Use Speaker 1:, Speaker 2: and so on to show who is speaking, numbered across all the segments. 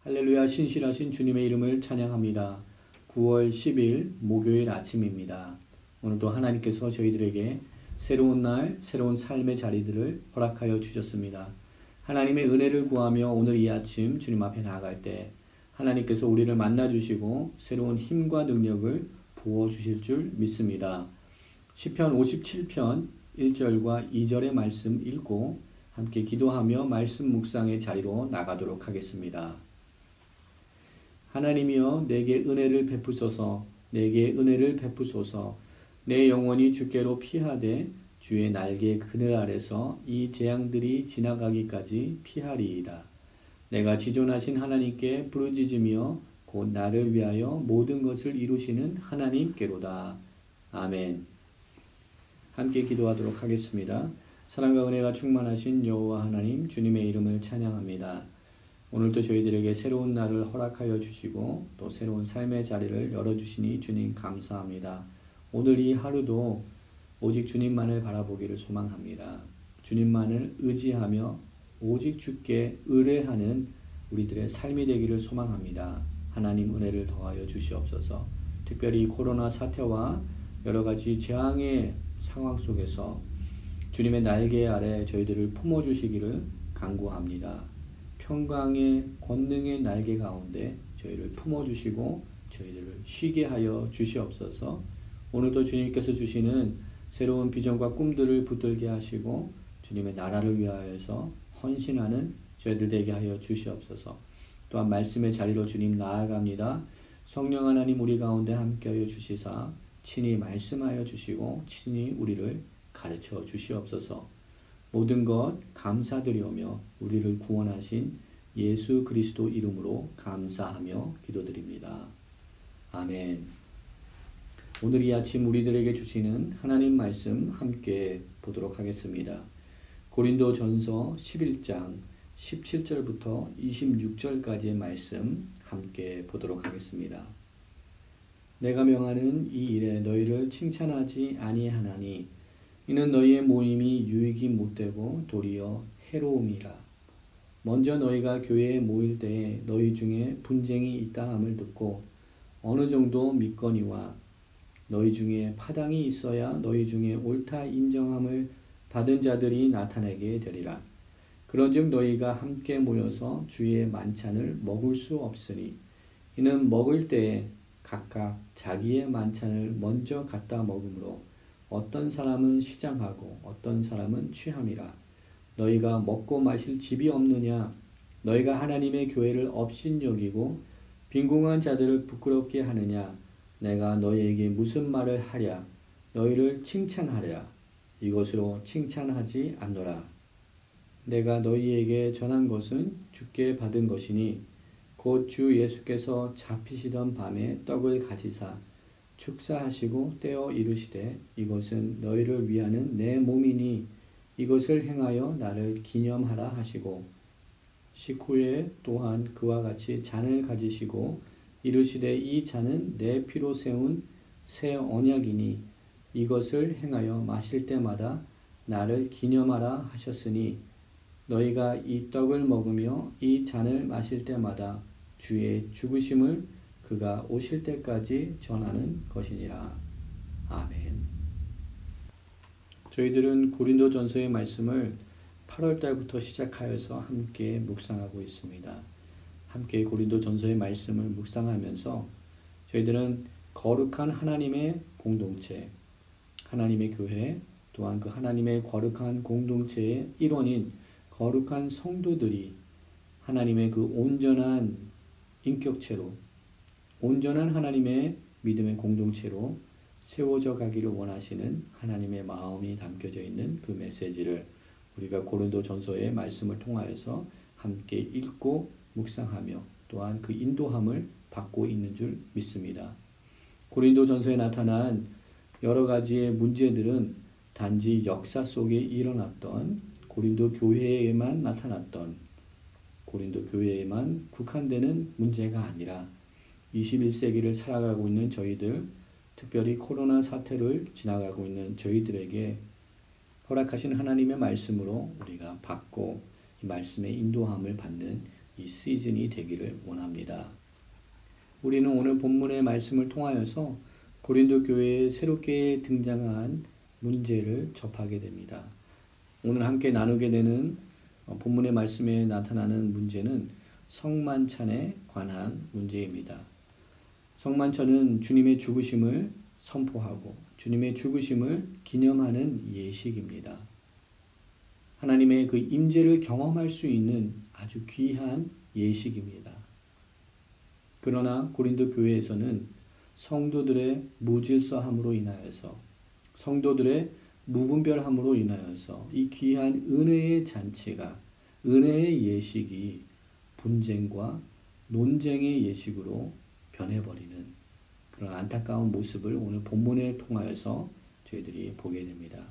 Speaker 1: 할렐루야. 신실하신 주님의 이름을 찬양합니다. 9월 10일 목요일 아침입니다. 오늘도 하나님께서 저희들에게 새로운 날, 새로운 삶의 자리들을 허락하여 주셨습니다. 하나님의 은혜를 구하며 오늘 이 아침 주님 앞에 나아갈 때 하나님께서 우리를 만나주시고 새로운 힘과 능력을 부어주실 줄 믿습니다. 시편 57편 1절과 2절의 말씀 읽고 함께 기도하며 말씀 묵상의 자리로 나가도록 하겠습니다. 하나님이여 내게 은혜를 베푸소서. 내게 은혜를 베푸소서. 내 영혼이 주께로 피하되 주의 날개 그늘 아래서 이 재앙들이 지나가기까지 피하리이다. 내가 지존하신 하나님께 부르짖으며 곧 나를 위하여 모든 것을 이루시는 하나님께로다. 아멘. 함께 기도하도록 하겠습니다. 사랑과 은혜가 충만하신 여호와 하나님, 주님의 이름을 찬양합니다. 오늘도 저희들에게 새로운 날을 허락하여 주시고 또 새로운 삶의 자리를 열어주시니 주님 감사합니다. 오늘 이 하루도 오직 주님만을 바라보기를 소망합니다. 주님만을 의지하며 오직 주께 의뢰하는 우리들의 삶이 되기를 소망합니다. 하나님 은혜를 더하여 주시옵소서. 특별히 코로나 사태와 여러 가지 재앙의 상황 속에서 주님의 날개 아래 저희들을 품어주시기를 간구합니다. 평강의 권능의 날개 가운데 저희를 품어주시고 저희들을 쉬게 하여 주시옵소서. 오늘도 주님께서 주시는 새로운 비전과 꿈들을 붙들게 하시고 주님의 나라를 위하여서 헌신하는 저희들 되게 하여 주시옵소서. 또한 말씀의 자리로 주님 나아갑니다. 성령 하나님 우리 가운데 함께하여 주시사 친히 말씀하여 주시고 친히 우리를 가르쳐 주시옵소서. 모든 것 감사드리오며 우리를 구원하신 예수 그리스도 이름으로 감사하며 기도드립니다. 아멘. 오늘 이 아침 우리들에게 주시는 하나님 말씀 함께 보도록 하겠습니다. 고린도 전서 11장 17절부터 26절까지의 말씀 함께 보도록 하겠습니다. 내가 명하는 이 일에 너희를 칭찬하지 아니하나니 이는 너희의 모임이 유익이 못되고 도리어 해로움이라. 먼저 너희가 교회에 모일 때에 너희 중에 분쟁이 있다 함을 듣고 어느 정도 믿거니와 너희 중에 파당이 있어야 너희 중에 옳다 인정함을 받은 자들이 나타나게 되리라. 그런즉 너희가 함께 모여서 주의 만찬을 먹을 수 없으니 이는 먹을 때에 각각 자기의 만찬을 먼저 갖다 먹으므로 어떤 사람은 시장하고 어떤 사람은 취함이라. 너희가 먹고 마실 집이 없느냐? 너희가 하나님의 교회를 업신여기고 빈궁한 자들을 부끄럽게 하느냐? 내가 너희에게 무슨 말을 하랴? 너희를 칭찬하랴? 이것으로 칭찬하지 않노라. 내가 너희에게 전한 것은 주께 받은 것이니 곧 주 예수께서 잡히시던 밤에 떡을 가지사 축사하시고 떼어 이르시되 이것은 너희를 위하는 내 몸이니 이것을 행하여 나를 기념하라 하시고 식후에 또한 그와 같이 잔을 가지시고 이르시되 이 잔은 내 피로 세운 새 언약이니 이것을 행하여 마실 때마다 나를 기념하라 하셨으니 너희가 이 떡을 먹으며 이 잔을 마실 때마다 주의 죽으심을 그가 오실 때까지 전하는 것이니라. 아멘. 저희들은 고린도 전서의 말씀을 8월 달부터 시작하여서 함께 묵상하고 있습니다. 함께 고린도 전서의 말씀을 묵상하면서 저희들은 거룩한 하나님의 공동체, 하나님의 교회, 또한 그 하나님의 거룩한 공동체의 일원인 거룩한 성도들이 하나님의 그 온전한 인격체로 온전한 하나님의 믿음의 공동체로 세워져 가기를 원하시는 하나님의 마음이 담겨져 있는 그 메시지를 우리가 고린도 전서의 말씀을 통하여서 함께 읽고 묵상하며 또한 그 인도함을 받고 있는 줄 믿습니다. 고린도 전서에 나타난 여러 가지의 문제들은 단지 역사 속에 일어났던 고린도 교회에만 나타났던 고린도 교회에만 국한되는 문제가 아니라 21세기를 살아가고 있는 저희들, 특별히 코로나 사태를 지나가고 있는 저희들에게 허락하신 하나님의 말씀으로 우리가 받고 이 말씀의 인도함을 받는 이 시즌이 되기를 원합니다. 우리는 오늘 본문의 말씀을 통하여서 고린도 교회에 새롭게 등장한 문제를 접하게 됩니다. 오늘 함께 나누게 되는 본문의 말씀에 나타나는 문제는 성만찬에 관한 문제입니다. 성만찬은 주님의 죽으심을 선포하고 주님의 죽으심을 기념하는 예식입니다. 하나님의 그 임재를 경험할 수 있는 아주 귀한 예식입니다. 그러나 고린도 교회에서는 성도들의 무질서함으로 인하여서 성도들의 무분별함으로 인하여서 이 귀한 은혜의 잔치가 은혜의 예식이 분쟁과 논쟁의 예식으로 변해버리는 그런 안타까운 모습을 오늘 본문에 통하여서 저희들이 보게 됩니다.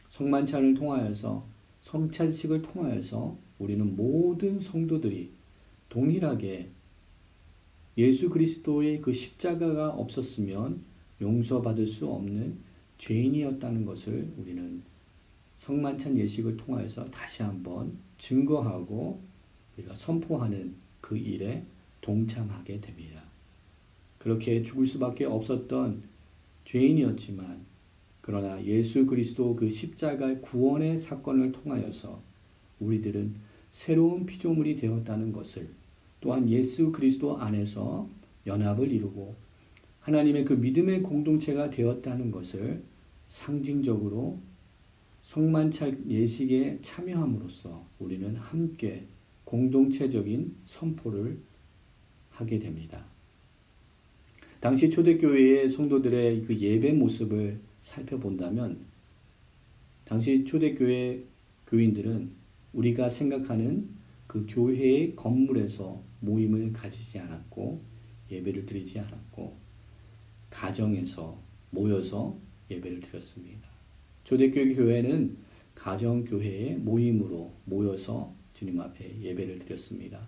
Speaker 1: 성만찬을 통하여서 성찬식을 통하여서 우리는 모든 성도들이 동일하게 예수 그리스도의 그 십자가가 없었으면 용서받을 수 없는 죄인이었다는 것을 우리는 성만찬 예식을 통하여서 다시 한번 증거하고 우리가 선포하는 그 일에 동참하게 됩니다. 그렇게 죽을 수밖에 없었던 죄인이었지만 그러나 예수 그리스도 그 십자가의 구원의 사건을 통하여서 우리들은 새로운 피조물이 되었다는 것을 또한 예수 그리스도 안에서 연합을 이루고 하나님의 그 믿음의 공동체가 되었다는 것을 상징적으로 성만찬 예식에 참여함으로써 우리는 함께 공동체적인 선포를 하게 됩니다. 당시 초대교회의 성도들의 그 예배 모습을 살펴본다면 당시 초대교회 교인들은 우리가 생각하는 그 교회의 건물에서 모임을 가지지 않았고 예배를 드리지 않았고 가정에서 모여서 예배를 드렸습니다. 초대교회 교회는 가정교회의 모임으로 모여서 주님 앞에 예배를 드렸습니다.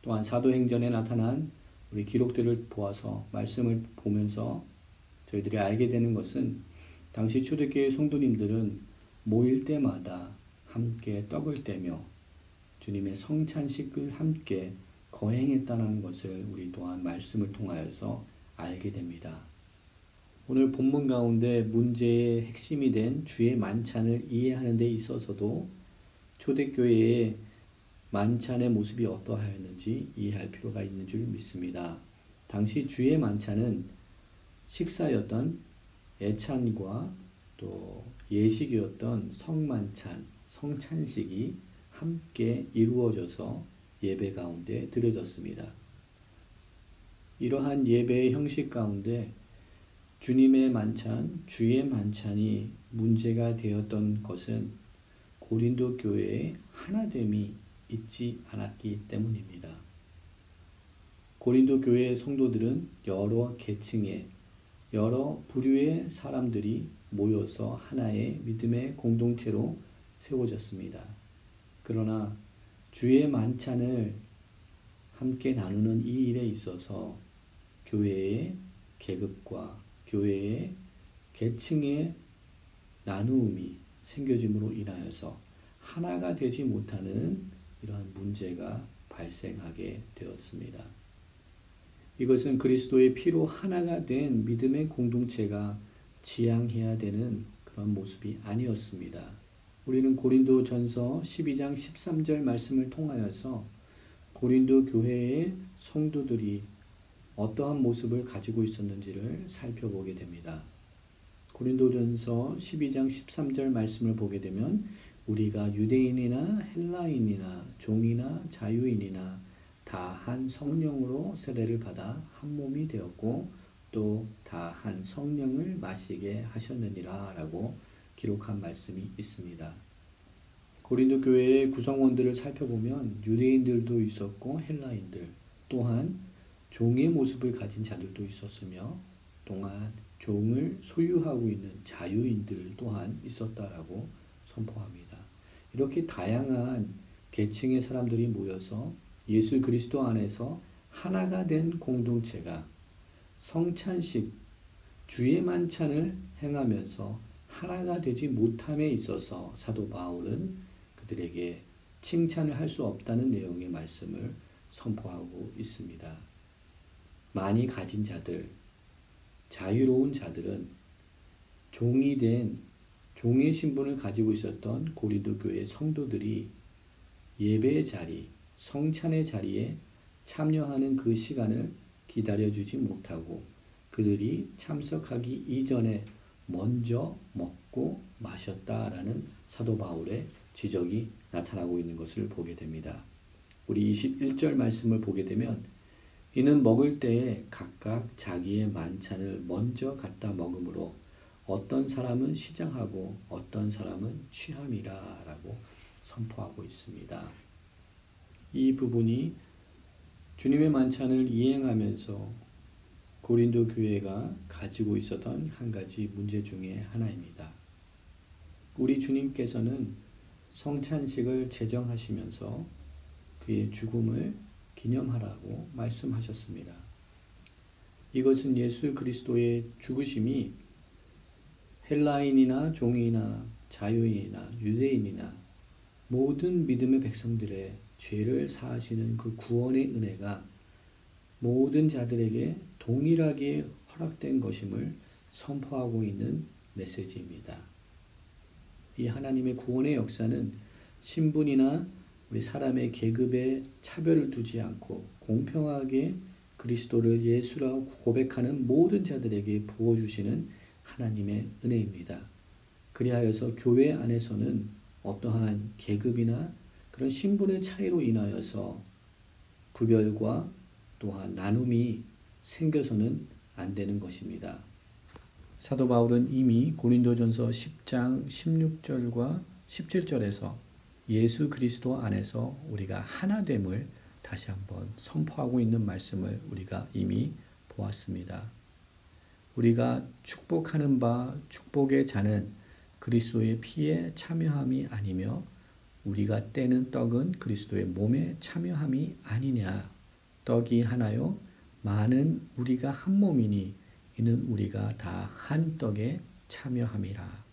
Speaker 1: 또한 사도행전에 나타난 우리 기록들을 보아서 말씀을 보면서 저희들이 알게 되는 것은 당시 초대교회 성도님들은 모일 때마다 함께 떡을 떼며 주님의 성찬식을 함께 거행했다는 것을 우리 또한 말씀을 통하여서 알게 됩니다. 오늘 본문 가운데 문제의 핵심이 된 주의 만찬을 이해하는 데 있어서도 초대교회의 만찬의 모습이 어떠하였는지 이해할 필요가 있는 줄 믿습니다. 당시 주의 만찬은 식사였던 애찬과 또 예식이었던 성만찬, 성찬식이 함께 이루어져서 예배 가운데 드려졌습니다. 이러한 예배의 형식 가운데 주님의 만찬, 주의 만찬이 문제가 되었던 것은 고린도 교회의 하나됨이 있지 않았기 때문입니다. 고린도 교회의 성도들은 여러 계층의 여러 부류의 사람들이 모여서 하나의 믿음의 공동체로 세워졌습니다. 그러나 주의 만찬을 함께 나누는 이 일에 있어서 교회의 계급과 교회의 계층의 나누음이 생겨짐으로 인하여서 하나가 되지 못하는 이러한 문제가 발생하게 되었습니다. 이것은 그리스도의 피로 하나가 된 믿음의 공동체가 지향해야 되는 그런 모습이 아니었습니다. 우리는 고린도전서 12장 13절 말씀을 통하여서 고린도 교회의 성도들이 어떠한 모습을 가지고 있었는지를 살펴보게 됩니다. 고린도전서 12장 13절 말씀을 보게 되면 우리가 유대인이나 헬라인이나 종이나 자유인이나 다 한 성령으로 세례를 받아 한 몸이 되었고 또 다 한 성령을 마시게 하셨느니라 라고 기록한 말씀이 있습니다. 고린도 교회의 구성원들을 살펴보면 유대인들도 있었고 헬라인들 또한 종의 모습을 가진 자들도 있었으며 또한 종을 소유하고 있는 자유인들 또한 있었다라고 선포합니다. 이렇게 다양한 계층의 사람들이 모여서 예수 그리스도 안에서 하나가 된 공동체가 성찬식, 주의 만찬을 행하면서 하나가 되지 못함에 있어서 사도 바울은 그들에게 칭찬을 할 수 없다는 내용의 말씀을 선포하고 있습니다. 많이 가진 자들, 자유로운 자들은 종이 된 종의 신분을 가지고 있었던 고린도 교회 성도들이 예배의 자리, 성찬의 자리에 참여하는 그 시간을 기다려주지 못하고 그들이 참석하기 이전에 먼저 먹고 마셨다라는 사도 바울의 지적이 나타나고 있는 것을 보게 됩니다. 우리 21절 말씀을 보게 되면 이는 먹을 때에 각각 자기의 만찬을 먼저 갖다 먹으므로 어떤 사람은 시장하고 어떤 사람은 취함이라 라고 선포하고 있습니다. 이 부분이 주님의 만찬을 이행하면서 고린도 교회가 가지고 있었던 한 가지 문제 중에 하나입니다. 우리 주님께서는 성찬식을 제정하시면서 그의 죽음을 기념하라고 말씀하셨습니다. 이것은 예수 그리스도의 죽으심이 헬라인이나 종이나 자유인이나 유대인이나 모든 믿음의 백성들의 죄를 사하시는 그 구원의 은혜가 모든 자들에게 동일하게 허락된 것임을 선포하고 있는 메시지입니다. 이 하나님의 구원의 역사는 신분이나 우리 사람의 계급에 차별을 두지 않고 공평하게 그리스도를 예수라고 고백하는 모든 자들에게 부어주시는 하나님의 은혜입니다. 그리하여서 교회 안에서는 어떠한 계급이나 그런 신분의 차이로 인하여서 구별과 또한 나눔이 생겨서는 안 되는 것입니다. 사도 바울은 이미 고린도전서 10장 16절과 17절에서 예수 그리스도 안에서 우리가 하나됨을 다시 한번 선포하고 있는 말씀을 우리가 이미 보았습니다. 우리가 축복하는 바 축복의 자는 그리스도의 피에 참여함이 아니며 우리가 떼는 떡은 그리스도의 몸에 참여함이 아니냐. 떡이 하나요 많은 우리가 한 몸이니 이는 우리가 다 한 떡에 참여함이라.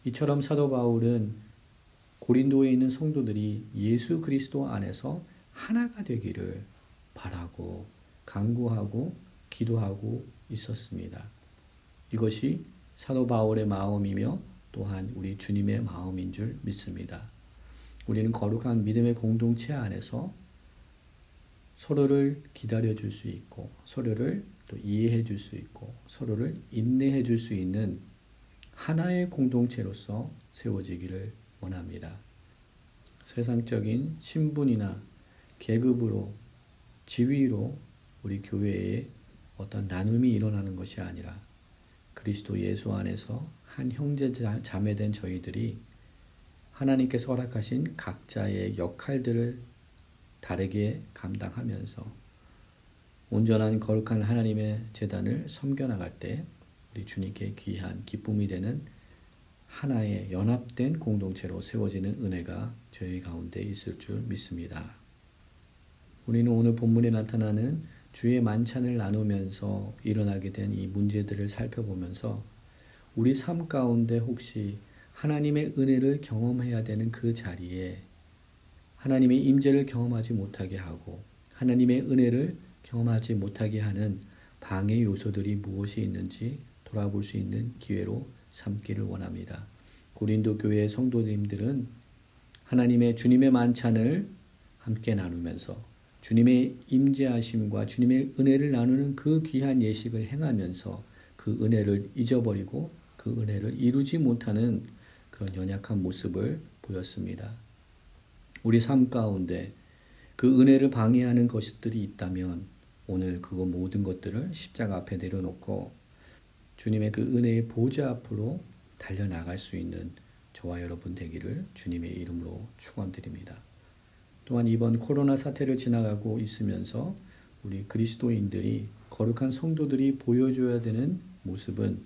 Speaker 1: 이처럼 사도 바울은 고린도에 있는 성도들이 예수 그리스도 안에서 하나가 되기를 바라고 간구하고 기도하고 있었습니다. 이것이 사도 바울의 마음이며 또한 우리 주님의 마음인 줄 믿습니다. 우리는 거룩한 믿음의 공동체 안에서 서로를 기다려 줄 수 있고 서로를 또 이해해 줄 수 있고 서로를 인내해 줄 수 있는 하나의 공동체로서 세워지기를 원합니다. 세상적인 신분이나 계급으로 지위로 우리 교회에 어떤 나눔이 일어나는 것이 아니라 그리스도 예수 안에서 한 형제 자매된 저희들이 하나님께서 허락하신 각자의 역할들을 다르게 감당하면서 온전한 거룩한 하나님의 제단을 섬겨나갈 때 우리 주님께 귀한 기쁨이 되는 하나의 연합된 공동체로 세워지는 은혜가 저희 가운데 있을 줄 믿습니다. 우리는 오늘 본문에 나타나는 주의 만찬을 나누면서 일어나게 된 이 문제들을 살펴보면서 우리 삶 가운데 혹시 하나님의 은혜를 경험해야 되는 그 자리에 하나님의 임재를 경험하지 못하게 하고 하나님의 은혜를 경험하지 못하게 하는 방해 요소들이 무엇이 있는지 돌아볼 수 있는 기회로 삼기를 원합니다. 고린도 교회의 성도님들은 하나님의 주님의 만찬을 함께 나누면서 주님의 임재하심과 주님의 은혜를 나누는 그 귀한 예식을 행하면서 그 은혜를 잊어버리고 그 은혜를 이루지 못하는 그런 연약한 모습을 보였습니다. 우리 삶 가운데 그 은혜를 방해하는 것들이 있다면 오늘 그 모든 것들을 십자가 앞에 내려놓고 주님의 그 은혜의 보좌 앞으로 달려나갈 수 있는 저와 여러분 되기를 주님의 이름으로 축원드립니다. 또한 이번 코로나 사태를 지나가고 있으면서 우리 그리스도인들이 거룩한 성도들이 보여줘야 되는 모습은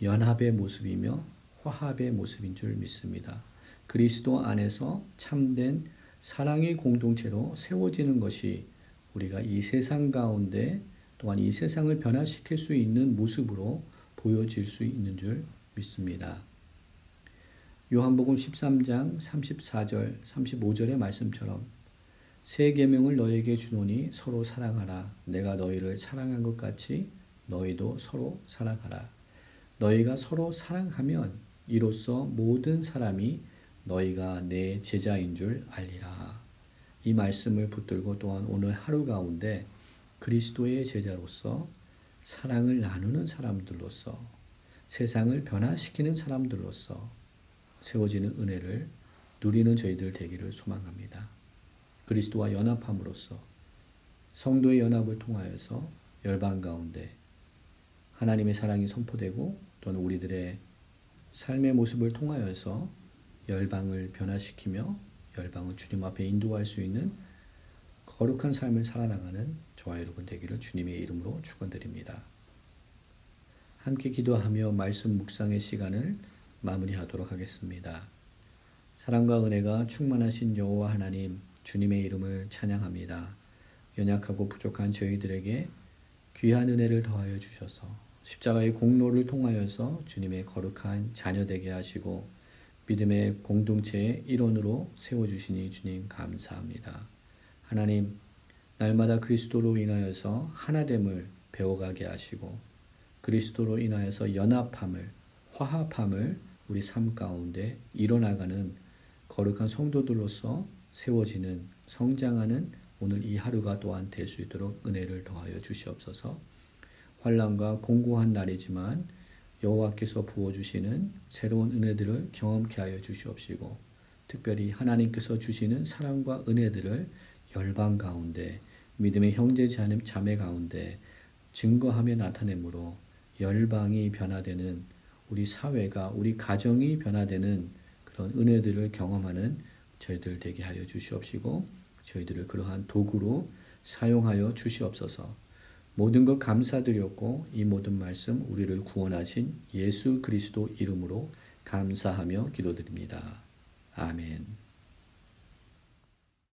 Speaker 1: 연합의 모습이며 화합의 모습인 줄 믿습니다. 그리스도 안에서 참된 사랑의 공동체로 세워지는 것이 우리가 이 세상 가운데 또한 이 세상을 변화시킬 수 있는 모습으로 보여질 수 있는 줄 믿습니다. 요한복음 13장 34절 35절의 말씀처럼 새 계명을 너희에게 주노니 서로 사랑하라. 내가 너희를 사랑한 것 같이 너희도 서로 사랑하라. 너희가 서로 사랑하면 이로써 모든 사람이 너희가 내 제자인 줄 알리라. 이 말씀을 붙들고 또한 오늘 하루 가운데 그리스도의 제자로서 사랑을 나누는 사람들로서 세상을 변화시키는 사람들로서 세워지는 은혜를 누리는 저희들 되기를 소망합니다. 그리스도와 연합함으로써 성도의 연합을 통하여서 열방 가운데 하나님의 사랑이 선포되고 또는 우리들의 삶의 모습을 통하여서 열방을 변화시키며 열방을 주님 앞에 인도할 수 있는 거룩한 삶을 살아나가는 저와 여러분 되기를 주님의 이름으로 축원드립니다. 함께 기도하며 말씀 묵상의 시간을 마무리하도록 하겠습니다. 사랑과 은혜가 충만하신 여호와 하나님 주님의 이름을 찬양합니다. 연약하고 부족한 저희들에게 귀한 은혜를 더하여 주셔서 십자가의 공로를 통하여서 주님의 거룩한 자녀 되게 하시고 믿음의 공동체의 일원으로 세워주시니 주님 감사합니다. 하나님, 날마다 그리스도로 인하여서 하나됨을 배워가게 하시고 그리스도로 인하여서 연합함을, 화합함을 우리 삶 가운데 일어나가는 거룩한 성도들로서 세워지는, 성장하는 오늘 이 하루가 또한 될 수 있도록 은혜를 더하여 주시옵소서. 환난과 공고한 날이지만 여호와께서 부어주시는 새로운 은혜들을 경험케 하여 주시옵시고 특별히 하나님께서 주시는 사랑과 은혜들을 열방 가운데 믿음의 형제 자매 가운데 증거하며 나타내므로 열방이 변화되는 우리 사회가 우리 가정이 변화되는 그런 은혜들을 경험하는 저희들 되게 하여 주시옵시고 저희들을 그러한 도구로 사용하여 주시옵소서. 모든 것 감사드렸고 이 모든 말씀 우리를 구원하신 예수 그리스도 이름으로 감사하며 기도드립니다. 아멘.